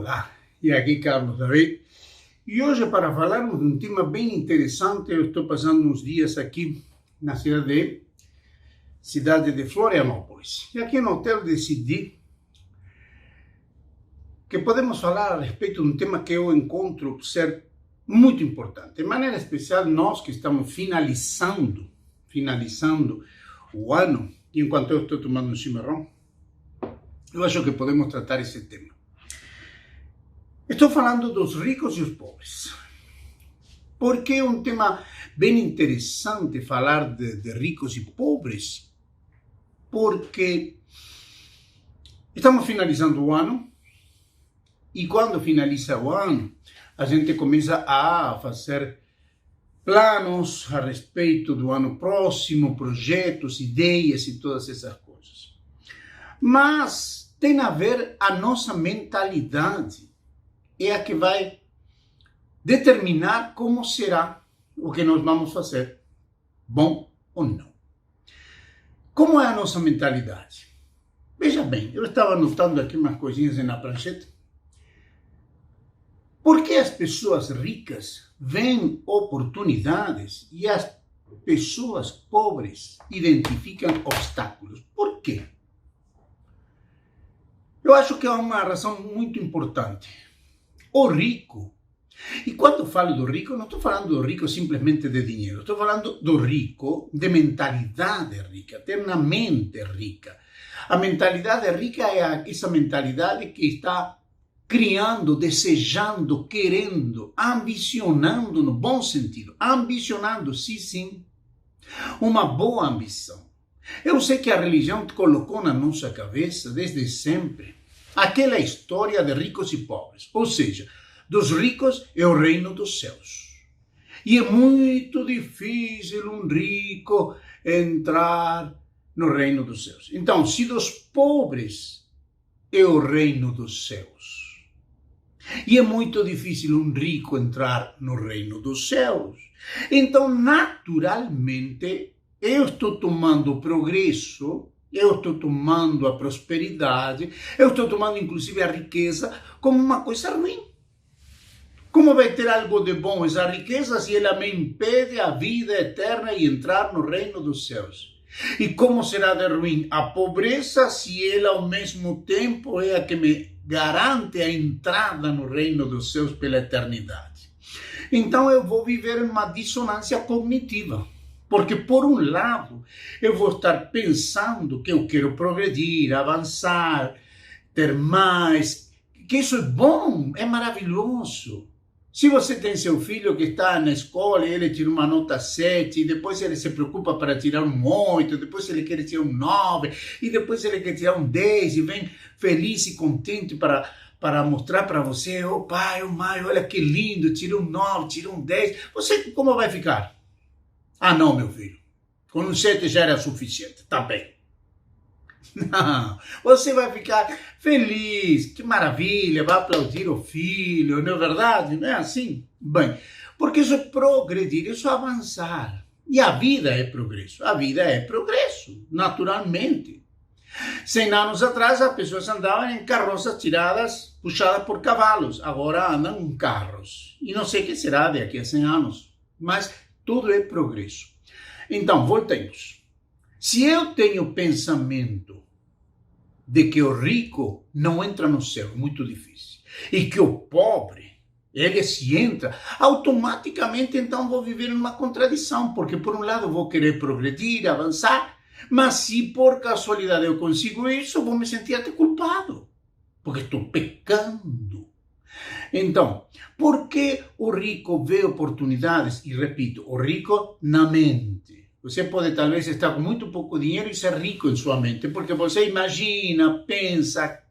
Olá, e aqui Carlos David. E hoje, para falarmos de um tema bem interessante, eu estou passando uns dias aqui na cidade de Florianópolis. E aqui no hotel decidi que podemos falar a respeito de um tema que eu encontro ser muito importante. De maneira especial, nós que estamos finalizando o ano, e enquanto eu estou tomando um chimarrão, eu acho que podemos tratar esse tema. Estou falando dos ricos e os pobres. Porque é um tema bem interessante falar de ricos e pobres, porque estamos finalizando o ano, e quando finaliza o ano, a gente começa a fazer planos a respeito do ano próximo, projetos, ideias e todas essas coisas. Mas tem a ver a nossa mentalidade. É a que vai determinar como será o que nós vamos fazer, bom ou não. Como é a nossa mentalidade? Veja bem, eu estava anotando aqui umas coisinhas na prancheta. Por que as pessoas ricas veem oportunidades e as pessoas pobres identificam obstáculos? Por quê? Eu acho que há uma razão muito importante. O rico, e quando falo do rico, não estou falando do rico simplesmente de dinheiro, estou falando do rico de mentalidade rica, ter uma mente rica. A mentalidade rica é essa mentalidade que está criando, desejando, querendo, ambicionando no bom sentido. Ambicionando, sim, uma boa ambição. Eu sei que a religião colocou na nossa cabeça, desde sempre, aquela história de ricos e pobres, ou seja, dos ricos é o reino dos céus. E é muito difícil um rico entrar no reino dos céus. Então, se dos pobres é o reino dos céus, e é muito difícil um rico entrar no reino dos céus, então, naturalmente, eu estou tomando o progresso, eu estou tomando a prosperidade, eu estou tomando inclusive a riqueza como uma coisa ruim. Como vai ter algo de bom essa riqueza se ela me impede a vida eterna e entrar no reino dos céus? E como será de ruim a pobreza se ela ao mesmo tempo é a que me garante a entrada no reino dos céus pela eternidade? Então eu vou viver em uma dissonância cognitiva. Porque, por um lado, eu vou estar pensando que eu quero progredir, avançar, ter mais, que isso é bom, é maravilhoso. Se você tem seu filho que está na escola e ele tira uma nota 7, e depois ele se preocupa para tirar um 8, depois ele quer tirar um 9, e depois ele quer tirar um 10, e vem feliz e contente para mostrar para você, oh pai, oh mãe, olha que lindo, tira um 9, tira um 10, você como vai ficar? Ah, não, meu filho, com um 7 já era suficiente, tá bem. Não, você vai ficar feliz, que maravilha, vai aplaudir o filho, não é verdade? Não é assim? Bem, porque isso é progredir, isso é avançar. E a vida é progresso, naturalmente. 100 anos atrás, as pessoas andavam em carroças tiradas, puxadas por cavalos, agora andam em carros. E não sei o que será daqui a 100 anos, mas tudo é progresso. Então, voltemos. Se eu tenho pensamento de que o rico não entra no céu, muito difícil, e que o pobre, ele se entra, automaticamente então vou viver uma contradição, porque por um lado vou querer progredir, avançar, mas se por casualidade eu consigo isso, vou me sentir até culpado, porque estou pecando. Então, por que o rico vê oportunidades? E repito, o rico na mente. Você pode talvez estar com muito pouco dinheiro e ser rico em sua mente, porque você imagina, pensa,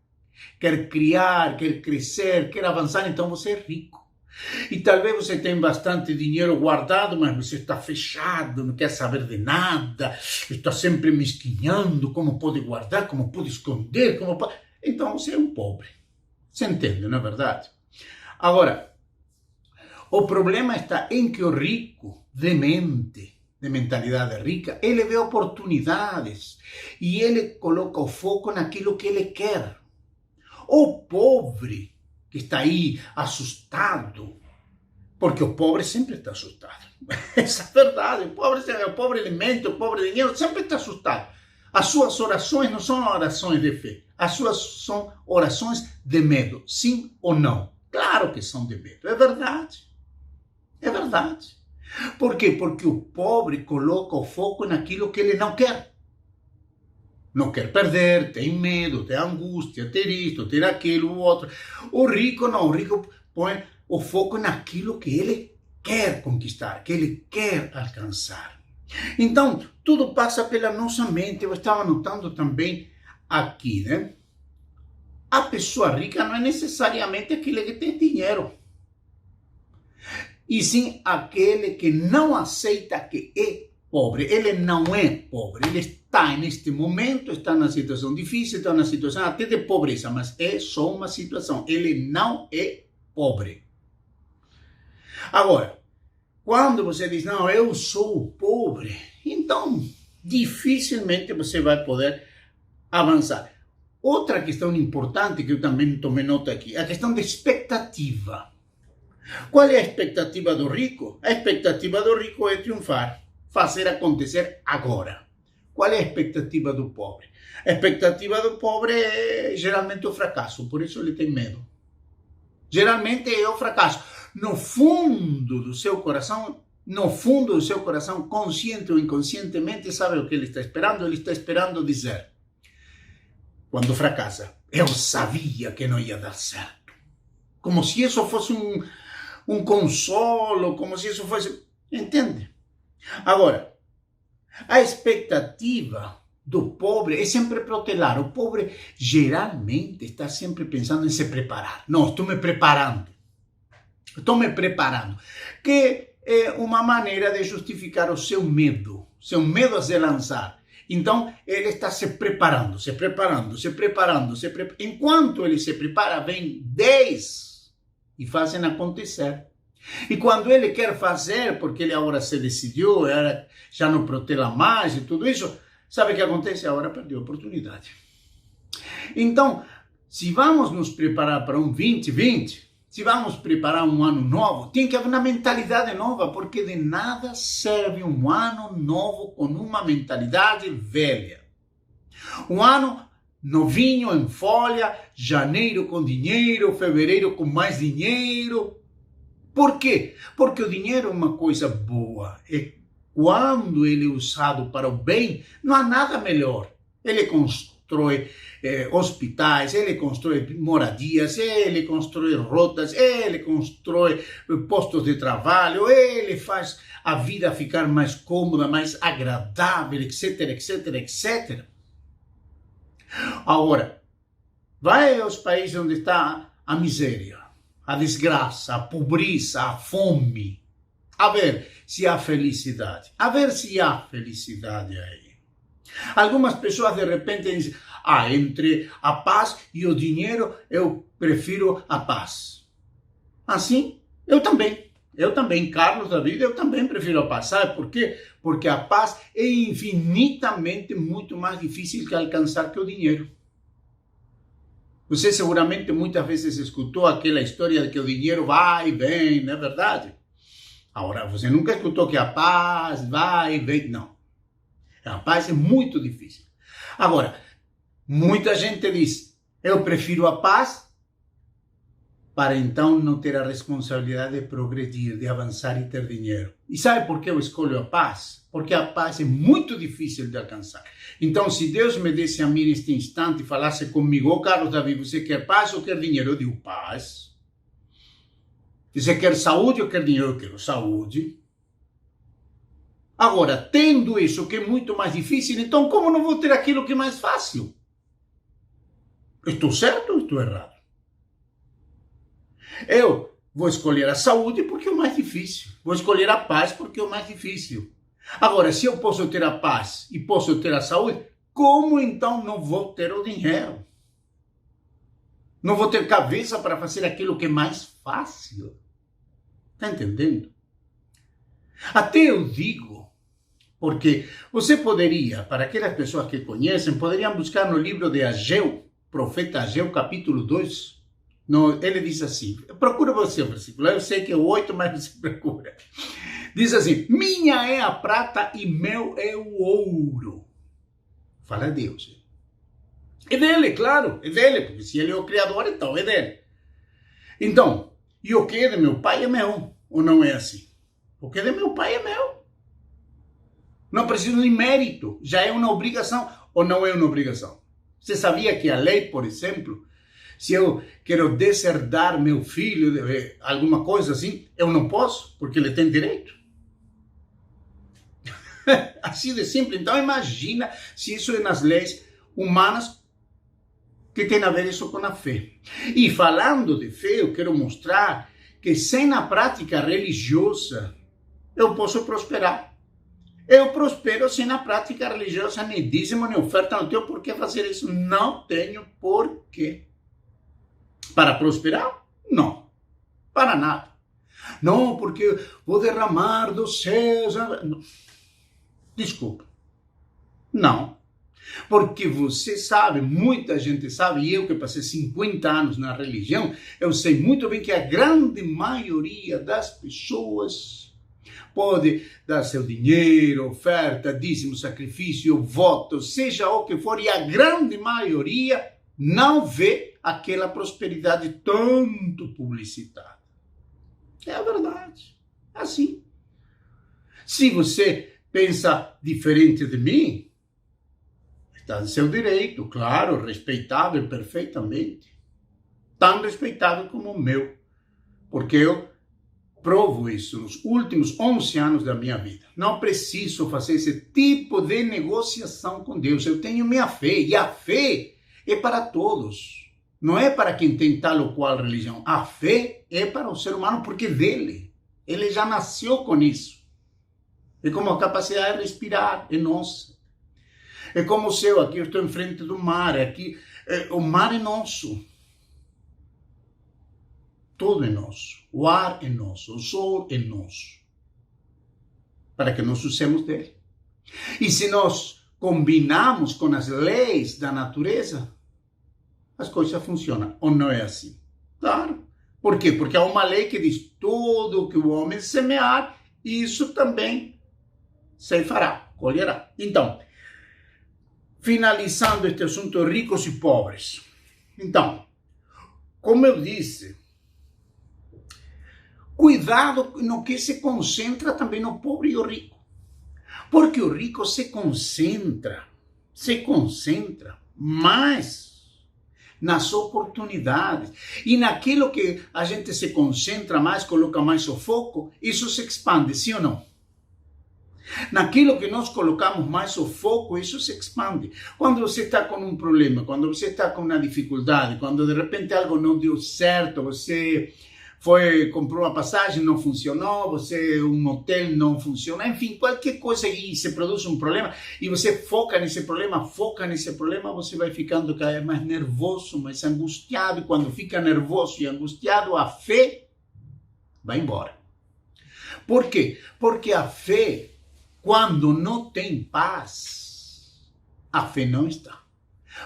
quer criar, quer crescer, quer avançar, então você é rico. E talvez você tenha bastante dinheiro guardado, mas você está fechado, não quer saber de nada, está sempre mesquinhando, como pode guardar, como pode esconder, como pode... Então você é um pobre. Você entende, não é verdade? Agora, o problema está em que o rico de mente, de mentalidade rica, ele vê oportunidades e ele coloca o foco naquilo que ele quer. O pobre que está aí assustado, porque o pobre sempre está assustado. Essa é a verdade. O pobre elemento, o pobre dinheiro sempre está assustado. As suas orações não são orações de fé. As suas são orações de medo. Sim ou não? Claro que são de medo. É verdade. É verdade. Por quê? Porque o pobre coloca o foco naquilo que ele não quer. Não quer perder, tem medo, tem angústia, ter isto, ter aquilo, o outro. O rico não. O rico põe o foco naquilo que ele quer conquistar, que ele quer alcançar. Então, tudo passa pela nossa mente. Eu estava notando também aqui, né? A pessoa rica não é necessariamente aquele que tem dinheiro, e sim aquele que não aceita que é pobre. Ele não é pobre, ele está neste momento, está na situação difícil, está na situação até de pobreza, mas é só uma situação. Ele não é pobre. Agora, quando você diz, não, eu sou pobre, então dificilmente você vai poder avançar. Outra questão importante que eu também tomei nota aqui, a questão da expectativa. Qual é a expectativa do rico? A expectativa do rico é triunfar, fazer acontecer agora. Qual é a expectativa do pobre? A expectativa do pobre é geralmente o fracasso, por isso ele tem medo. Geralmente é o fracasso. No fundo do seu coração, consciente ou inconscientemente, sabe o que ele está esperando? Ele está esperando dizer, quando fracassa, eu sabia que não ia dar certo. Como se isso fosse um consolo, como se isso fosse... Entende? Agora, a expectativa do pobre é sempre protelar. O pobre geralmente está sempre pensando em se preparar. Não, estou me preparando. Que é uma maneira de justificar o seu medo a se lançar. Então, ele está se preparando. Enquanto ele se prepara, vem 10 e fazem acontecer. E quando ele quer fazer, porque ele agora se decidiu, já não protela mais e tudo isso, sabe o que acontece? Agora perdeu a oportunidade. Então, se vamos nos preparar para um 2020, se vamos preparar um ano novo, tem que haver uma mentalidade nova, porque de nada serve um ano novo com uma mentalidade velha. Um ano novinho, em folha, janeiro com dinheiro, fevereiro com mais dinheiro. Por quê? Porque o dinheiro é uma coisa boa. E quando ele é usado para o bem, não há nada melhor. Ele constrói hospitais, ele constrói moradias, ele constrói rotas, ele constrói postos de trabalho, ele faz a vida ficar mais cômoda, mais agradável, etc, etc, etc. Agora, vai aos países onde está a miséria, a desgraça, a pobreza, a fome. A ver se há felicidade. Aí. Algumas pessoas de repente dizem, entre a paz e o dinheiro, eu prefiro a paz. Assim, eu também, Carlos David, eu também prefiro a paz. Sabe por quê? Porque a paz é infinitamente muito mais difícil de alcançar que o dinheiro. Você seguramente muitas vezes escutou aquela história de que o dinheiro vai e vem, não é verdade? Agora, você nunca escutou que a paz vai e vem. Não. A paz é muito difícil. Agora, muita gente diz, eu prefiro a paz para então não ter a responsabilidade de progredir, de avançar e ter dinheiro. E sabe por que eu escolho a paz? Porque a paz é muito difícil de alcançar. Então, se Deus me desse a mim neste instante e falasse comigo, Carlos David, você quer paz ou quer dinheiro? Eu digo paz. Você quer saúde ou quer dinheiro? Eu quero saúde. Agora, tendo isso que é muito mais difícil, então como não vou ter aquilo que é mais fácil? Estou certo ou estou errado? Eu vou escolher a saúde porque é o mais difícil. Vou escolher a paz porque é o mais difícil. Agora, se eu posso ter a paz e posso ter a saúde, como então não vou ter o dinheiro? Não vou ter cabeça para fazer aquilo que é mais fácil. Está entendendo? Até eu digo, porque você poderia, para aquelas pessoas que conhecem, poderiam buscar no livro de Ageu, profeta Ageu, capítulo 2, Não, ele diz assim, procura você o versículo, eu sei que é 8, mas você procura. Diz assim, minha é a prata e meu é o ouro. Fala a Deus. É dele, claro, é dele, porque se ele é o Criador, então é dele. Então, e o que é de meu pai é meu, ou não é assim? O que é de meu pai é meu. Não preciso de mérito, já é uma obrigação, ou não é uma obrigação? Você sabia que a lei, por exemplo, se eu quero deserdar meu filho, alguma coisa assim, eu não posso, porque ele tem direito. Assim de simples. Então imagina se isso é nas leis humanas, que tem a ver isso com a fé. E falando de fé, eu quero mostrar que sem a prática religiosa, eu posso prosperar. Eu prospero sem a prática religiosa, nem dízimo, nem oferta, não tenho por que fazer isso. Não tenho por quê. Para prosperar? Não. Para nada. Não, porque vou derramar dos céus. Não. Desculpa. Não. Porque você sabe, muita gente sabe, e eu que passei 50 anos na religião, eu sei muito bem que a grande maioria das pessoas pode dar seu dinheiro, oferta, dízimo, sacrifício, voto, seja o que for, e a grande maioria não vê aquela prosperidade tanto publicitada. É a verdade. Assim. Se você pensa diferente de mim, está em seu direito, claro, respeitável perfeitamente. Tão respeitável como o meu. Porque eu provo isso nos últimos 11 anos da minha vida. Não preciso fazer esse tipo de negociação com Deus. Eu tenho minha fé. E a fé é para todos. Não é para quem tem tal ou qual religião. A fé é para o ser humano porque é dele. Ele já nasceu com isso. É como a capacidade de respirar. É nossa. É como o céu. Aqui eu estou em frente do mar. Aqui, o mar é nosso. Tudo é nosso. O ar é nosso. O sol é nosso. Para que nós usemos dele. E se nós combinamos com as leis da natureza, as coisas funcionam. Ou não é assim? Claro. Por quê? Porque há uma lei que diz tudo que o homem semear, isso também se fará, colherá. Então, finalizando este assunto, ricos e pobres. Então, como eu disse, cuidado no que se concentra também no pobre e o rico. Porque o rico se concentra mais nas oportunidades. E naquilo que a gente se concentra mais, coloca mais o foco, isso se expande, sim ou não? Naquilo que nós colocamos mais o foco, isso se expande. Quando você está com um problema, quando você está com uma dificuldade, quando de repente algo não deu certo, você comprou uma passagem, não funcionou, um hotel não funciona, enfim, qualquer coisa que se produz um problema e você foca nesse problema, você vai ficando cada vez mais nervoso, mais angustiado, e quando fica nervoso e angustiado, a fé vai embora. Por quê? Porque a fé, quando não tem paz, a fé não está.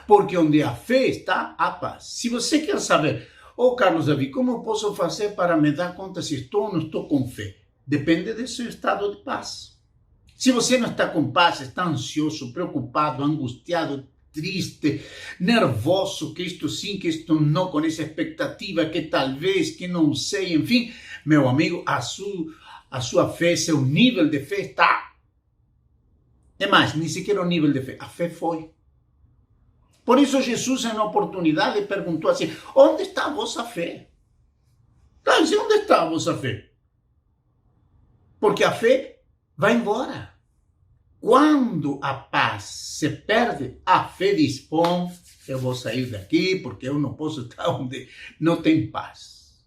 Porque onde a fé está, há paz. Se você quer saber, Carlos David, como eu posso fazer para me dar conta se estou ou não estou com fé? Depende do seu estado de paz. Se você não está com paz, está ansioso, preocupado, angustiado, triste, nervoso, que isto sim, que isto não, com essa expectativa, que talvez, que não sei, enfim, meu amigo, a sua fé, seu nível de fé está... É mais, nem sequer o nível de fé, a fé foi. Por isso Jesus, em uma oportunidade, perguntou assim, onde está a vossa fé? Claro, onde está a vossa fé? Porque a fé vai embora. Quando a paz se perde, a fé diz, bom, eu vou sair daqui porque eu não posso estar onde não tem paz.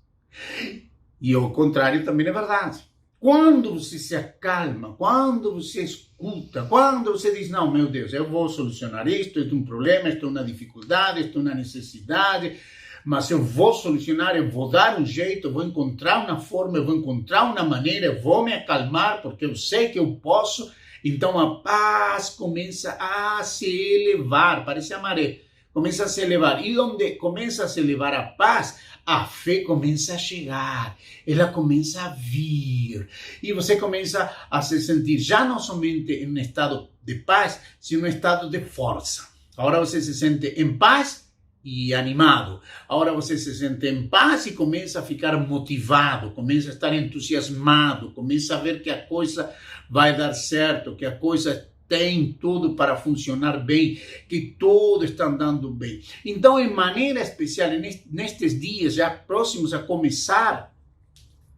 E o contrário também é verdade. Quando você se acalma, quando você escuta, quando você diz, não, meu Deus, eu vou solucionar isto é um problema, isto é uma dificuldade, isto é uma necessidade, mas eu vou solucionar, eu vou dar um jeito, eu vou encontrar uma forma, eu vou encontrar uma maneira, eu vou me acalmar, porque eu sei que eu posso. Então a paz começa a se elevar, parece a maré. começa a se elevar. E onde começa a se elevar a paz, a fé começa a chegar, ela começa a vir. E você começa a se sentir já não somente em um estado de paz, sino em um estado de força. Agora você se sente em paz e animado. Agora você se sente em paz e começa a ficar motivado, começa a estar entusiasmado, começa a ver que a coisa vai dar certo, que a coisa tem tudo para funcionar bem, que tudo está andando bem. Então, em maneira especial, nestes dias já próximos a começar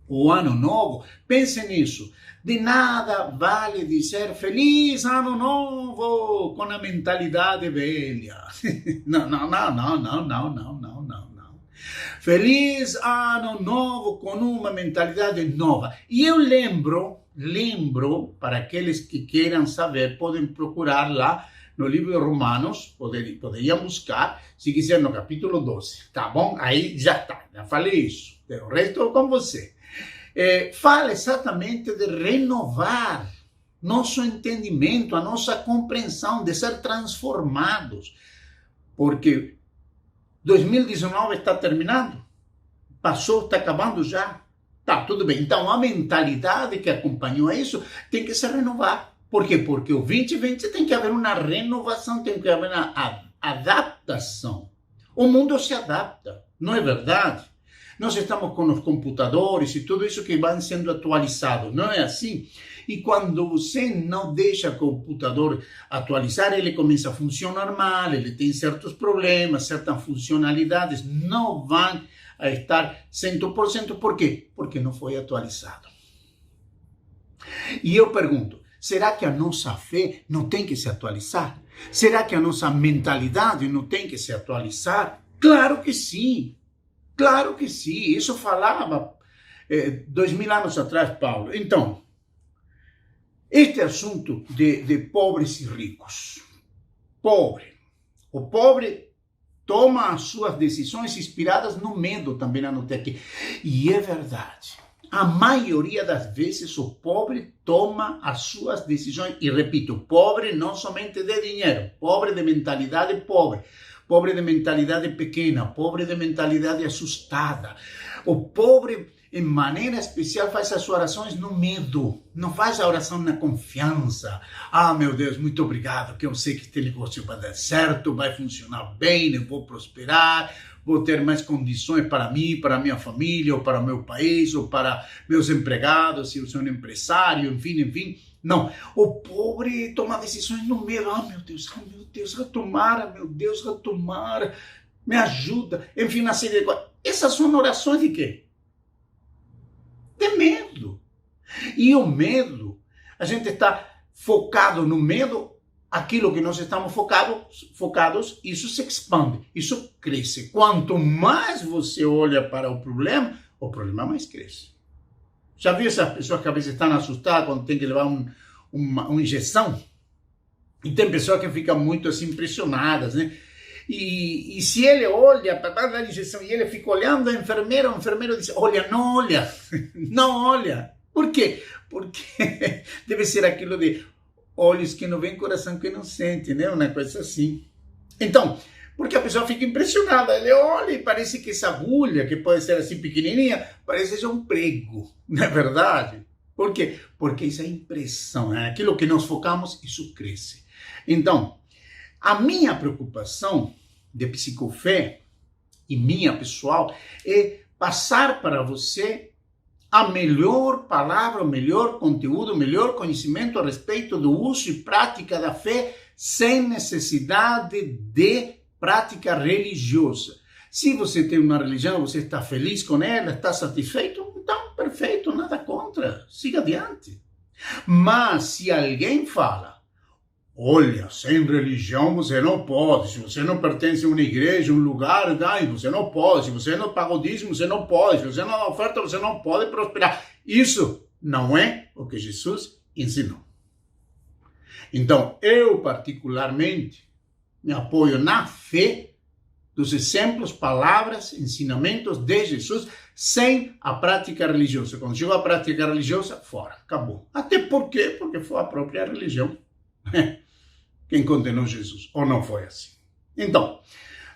o ano novo, pense nisso. De nada vale dizer feliz ano novo com a mentalidade velha. Não. Feliz ano novo com uma mentalidade nova. E eu lembro, para aqueles que queiram saber, podem procurar lá no livro de Romanos, poderiam buscar, se quiser, no capítulo 12, tá bom? Aí já está, já falei isso. O resto é com você. Fala exatamente de renovar nosso entendimento, a nossa compreensão, de ser transformados. Porque 2019 está terminando, passou, está acabando já. Tá, tudo bem. Então, a mentalidade que acompanhou isso tem que se renovar. Por quê? Porque o 2020 tem que haver uma renovação, tem que haver uma adaptação. O mundo se adapta, não é verdade? Nós estamos com os computadores e tudo isso que vai sendo atualizado, não é assim? E quando você não deixa o computador atualizar, ele começa a funcionar mal, ele tem certos problemas, certas funcionalidades, não vão a estar 100%. Por quê? Porque não foi atualizado. E eu pergunto, será que a nossa fé não tem que se atualizar? Será que a nossa mentalidade não tem que se atualizar? Claro que sim. Claro que sim. Isso falava 2000 anos atrás, Paulo. Então, este assunto de pobres e ricos. O pobre toma as suas decisões inspiradas no medo, também anotei aqui. E é verdade. A maioria das vezes o pobre toma as suas decisões, e repito, pobre não somente de dinheiro, pobre de mentalidade pobre, pobre de mentalidade pequena, pobre de mentalidade assustada. O pobre, em maneira especial, faz as suas orações no medo, não faz a oração na confiança. Ah, meu Deus, muito obrigado, que eu sei que este negócio vai dar certo, vai funcionar bem, eu vou prosperar, vou ter mais condições para mim, para minha família, ou para o meu país, ou para meus empregados, se eu sou um empresário, enfim. Não, o pobre toma decisões no medo. Ah, meu Deus, retomara, me ajuda. Enfim, uma série de coisas. Essas são orações de quê? De medo. E o medo, a gente está focado no medo, aquilo que nós estamos focados, isso se expande, isso cresce. Quanto mais você olha para o problema mais cresce. Já viu essas pessoas que às vezes estão assustadas quando tem que levar uma injeção? E tem pessoas que ficam muito assim impressionadas, né? E se ele olha para dar a injeção e ele fica olhando a enfermeira, o enfermeiro diz, olha, não olha, não olha. Por quê? Porque deve ser aquilo de olhos que não veem, coração que não sente, né? Uma coisa assim. Então, porque a pessoa fica impressionada, ele olha e parece que essa agulha, que pode ser assim pequenininha, parece ser um prego, não é verdade? Por quê? Porque essa impressão, é aquilo que nós focamos, isso cresce. Então, a minha preocupação de psicofé e minha pessoal é passar para você a melhor palavra, o melhor conteúdo, o melhor conhecimento a respeito do uso e prática da fé sem necessidade de prática religiosa. Se você tem uma religião, você está feliz com ela, está satisfeito, então perfeito, nada contra, siga adiante. Mas se alguém fala, olha, sem religião você não pode, se você não pertence a uma igreja, um lugar, você não pode, se você não paga o dízimo, você não pode, se você não dá oferta, você não pode prosperar. Isso não é o que Jesus ensinou. Então, eu particularmente me apoio na fé dos exemplos, palavras, ensinamentos de Jesus, sem a prática religiosa. Quando chegou a prática religiosa, fora, acabou. Até por quê? Porque foi a própria religião quem condenou Jesus. Ou não foi assim? Então,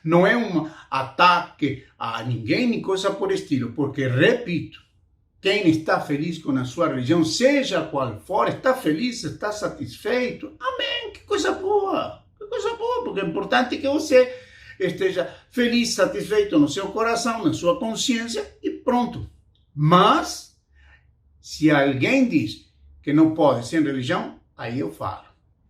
não é um ataque a ninguém, nem coisa por estilo, porque, repito, quem está feliz com a sua religião, seja qual for, está feliz, está satisfeito, amém, que coisa boa, porque é importante que você esteja feliz, satisfeito no seu coração, na sua consciência e pronto. Mas, se alguém diz que não pode sem religião, aí eu falo.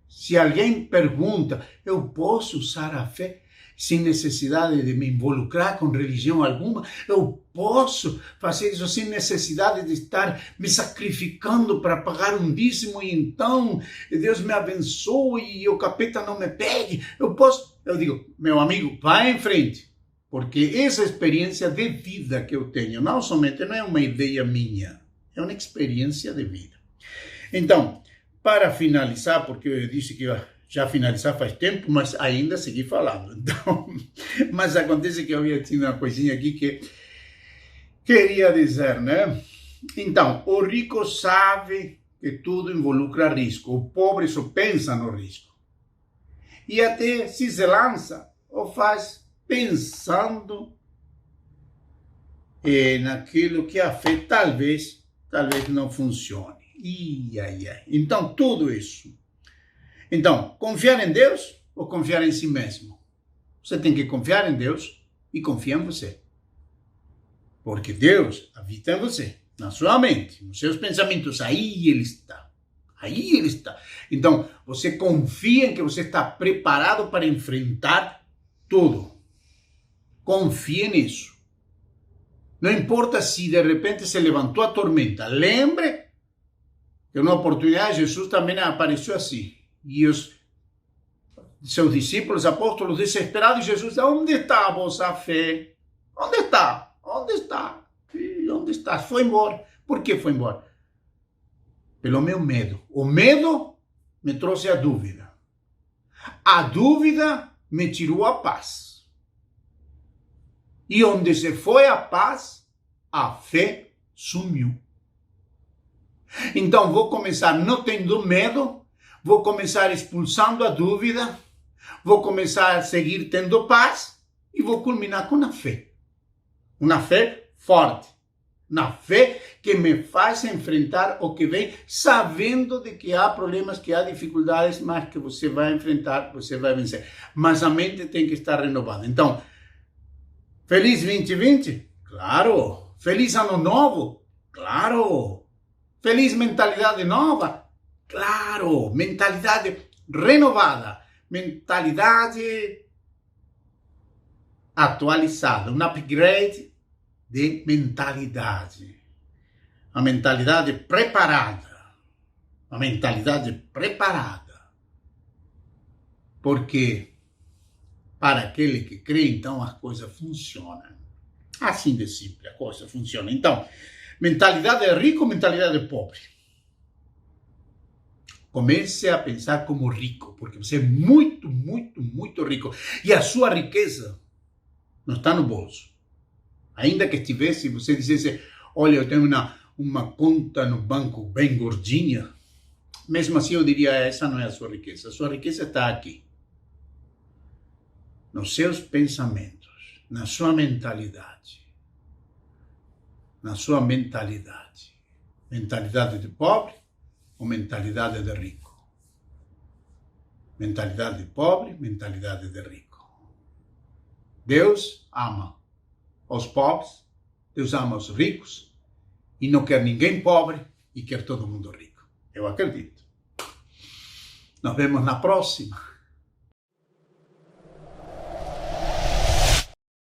Se alguém pergunta, eu posso usar a fé sem necessidade de me involucrar com religião alguma? Eu posso fazer isso sem necessidade de estar me sacrificando para pagar um dízimo e então Deus me abençoe e o capeta não me pegue? Eu posso? Eu digo, meu amigo, vá em frente. Porque essa experiência de vida que eu tenho, não somente não é uma ideia minha, é uma experiência de vida. Então, para finalizar, porque eu disse que ia já finalizar faz tempo, mas ainda segui falando. Então, mas acontece que eu havia tido uma coisinha aqui que queria dizer, né? Então, o rico sabe que tudo involucra risco, o pobre só pensa no risco. E até se lança ou faz pensando naquilo que a fé talvez não funcione. Então, tudo isso. Então, confiar em Deus ou confiar em si mesmo? Você tem que confiar em Deus e confiar em você. Porque Deus habita em você, na sua mente, nos seus pensamentos. Aí Ele está. Aí Ele está. Então, você confia em que você está preparado para enfrentar tudo. Confie nisso. Não importa se de repente se levantou a tormenta. Lembre que numa oportunidade Jesus também apareceu assim. E os seus discípulos, apóstolos, desesperados, Jesus, onde está a vossa fé? Onde está? Onde está? Onde está? Foi embora. Por que foi embora? Pelo meu medo. O medo me trouxe a dúvida. A dúvida me tirou a paz. E onde se foi a paz, a fé sumiu. Então vou começar não tendo medo, vou começar expulsando a dúvida, vou começar a seguir tendo paz e vou culminar com a fé. Uma fé forte. Uma fé que me faz enfrentar o que vem, sabendo de que há problemas, que há dificuldades, mas que você vai enfrentar, você vai vencer. Mas a mente tem que estar renovada. Então, feliz 2020? Claro. Feliz ano novo? Claro. Feliz mentalidade nova? Claro. Mentalidade renovada. Mentalidade atualizada. Um upgrade de mentalidade. A mentalidade preparada. A mentalidade preparada. Porque para aquele que crê, então, a coisa funciona. Assim de simples, a coisa funciona. Então, mentalidade de rico, mentalidade de pobre. Comece a pensar como rico, porque você é muito, muito, muito rico. E a sua riqueza não está no bolso. Ainda que estivesse, você dissesse, olha, eu tenho uma conta no banco bem gordinha. Mesmo assim, eu diria, essa não é a sua riqueza. A sua riqueza está aqui. Nos seus pensamentos, na sua mentalidade. Na sua mentalidade. Mentalidade de pobre ou mentalidade de rico? Mentalidade de pobre, mentalidade de rico. Deus ama os pobres, Deus ama os ricos e não quer ninguém pobre e quer todo mundo rico. Eu acredito. Nos vemos na próxima.